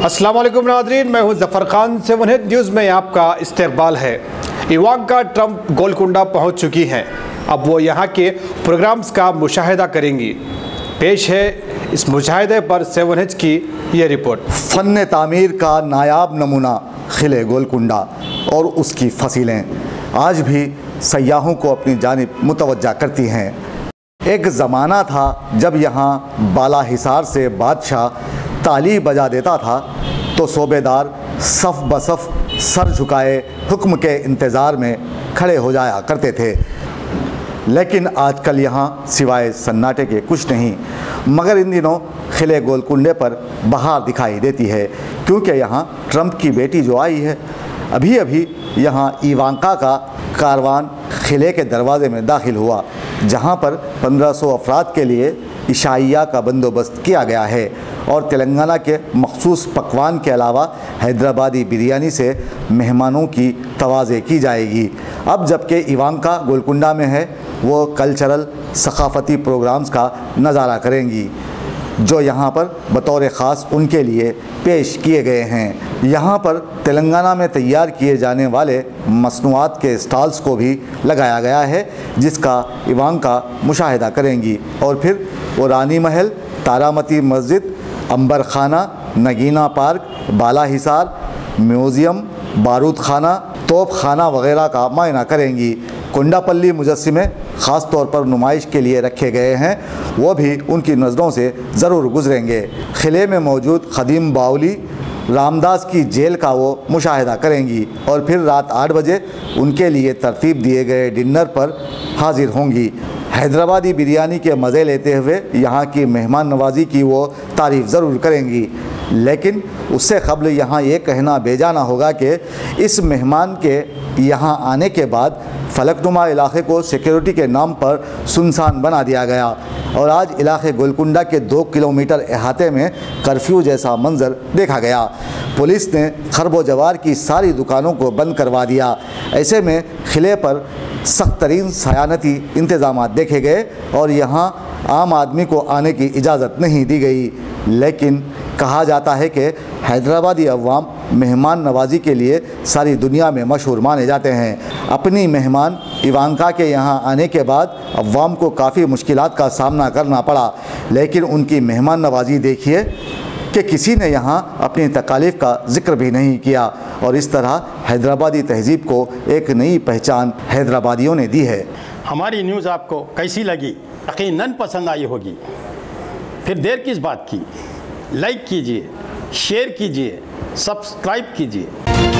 अस्सलाम वालेकुम नाज़रीन, मैं हूं ज़फ़र खान। 7 हिट न्यूज़ में आपका इस्तकबाल है। इवांका ट्रंप गोलकुंडा पहुंच चुकी हैं। अब वो यहां के प्रोग्राम्स का मुशाहिदा करेंगी। पेश है इस मुशाहिदे पर 7 हिट की ये रिपोर्ट। फ़न तामीर का नायाब नमूना खिले गोलकुंडा और उसकी फसीलें आज भी सयाहों को अपनी जानिब मुतवज्जा करती हैं। एक ज़माना था जब यहाँ बाला हिसार से बादशाह ताली बजा देता था तो सूबेदार सफ़ बसफ़ सर झुकाए हुक्म के इंतज़ार में खड़े हो जाया करते थे। लेकिन आजकल यहाँ सिवाय सन्नाटे के कुछ नहीं, मगर इन दिनों खिले गोलकुंडे पर बहार दिखाई देती है, क्योंकि यहाँ ट्रंप की बेटी जो आई है, अभी अभी यहाँ इवांका का कारवान खिले के दरवाज़े में दाखिल हुआ, जहाँ पर 1500 अफराद के लिए इशाइया का बंदोबस्त किया गया है और तेलंगाना के मखसूस पकवान के अलावा हैदराबादी बिरयानी से मेहमानों की तवाज़े की जाएगी। अब जबकि इवांका गोलकुंडा में है, वो कल्चरल सकाफ़ती प्रोग्राम्स का नज़ारा करेंगी जो यहाँ पर बतौर ख़ास उनके लिए पेश किए गए हैं। यहाँ पर तेलंगाना में तैयार किए जाने वाले मसनूआत के स्टॉल्स को भी लगाया गया है, जिसका इवांका मुशाहिदा करेंगी और फिर वो रानी महल, तारामती मस्जिद, अंबर खाना, नगीना पार्क, बाला हिसार, म्यूज़ियम, बारूद खाना, तोप खाना वगैरह का मायना करेंगी। कोंडापल्ली मुजस्सिमे ख़ास तौर पर नुमाइश के लिए रखे गए हैं, वो भी उनकी नज़रों से ज़रूर गुजरेंगे। किले में मौजूद ख़दीम बाउली रामदास की जेल का वो मुशाहिदा करेंगी और फिर रात 8 बजे उनके लिए तरतीब दिए गए डिनर पर हाजिर होंगी। हैदराबादी बिरयानी के मज़े लेते हुए यहाँ की मेहमान नवाजी की वो तारीफ़ ज़रूर करेंगी, लेकिन उससे क़ब्ल यहाँ ये कहना बेजाना होगा कि इस मेहमान के यहाँ आने के बाद फलकनुमा इलाके को सिक्योरिटी के नाम पर सुनसान बना दिया गया और आज इलाके गोलकुंडा के 2 किलोमीटर अहाते में कर्फ्यू जैसा मंजर देखा गया। पुलिस ने खरबो जवार की सारी दुकानों को बंद करवा दिया। ऐसे में किले पर सख्त तरीन सयानती इंतज़ाम देखे गए और यहाँ आम आदमी को आने की इजाज़त नहीं दी गई। लेकिन कहा जाता है कि हैदराबादी अवाम मेहमान नवाजी के लिए सारी दुनिया में मशहूर माने जाते हैं। अपनी मेहमान इवांका के यहाँ आने के बाद अवाम को काफ़ी मुश्किलात का सामना करना पड़ा, लेकिन उनकी मेहमान नवाजी देखिए कि किसी ने यहाँ अपनी तकालीफ का जिक्र भी नहीं किया और इस तरह हैदराबादी तहज़ीब को एक नई पहचान हैदराबादियों ने दी है। हमारी न्यूज़ आपको कैसी लगी? यकीनन पसंद आई होगी। फिर देर किस बात की? लाइक कीजिए, शेयर कीजिए, सब्सक्राइब कीजिए।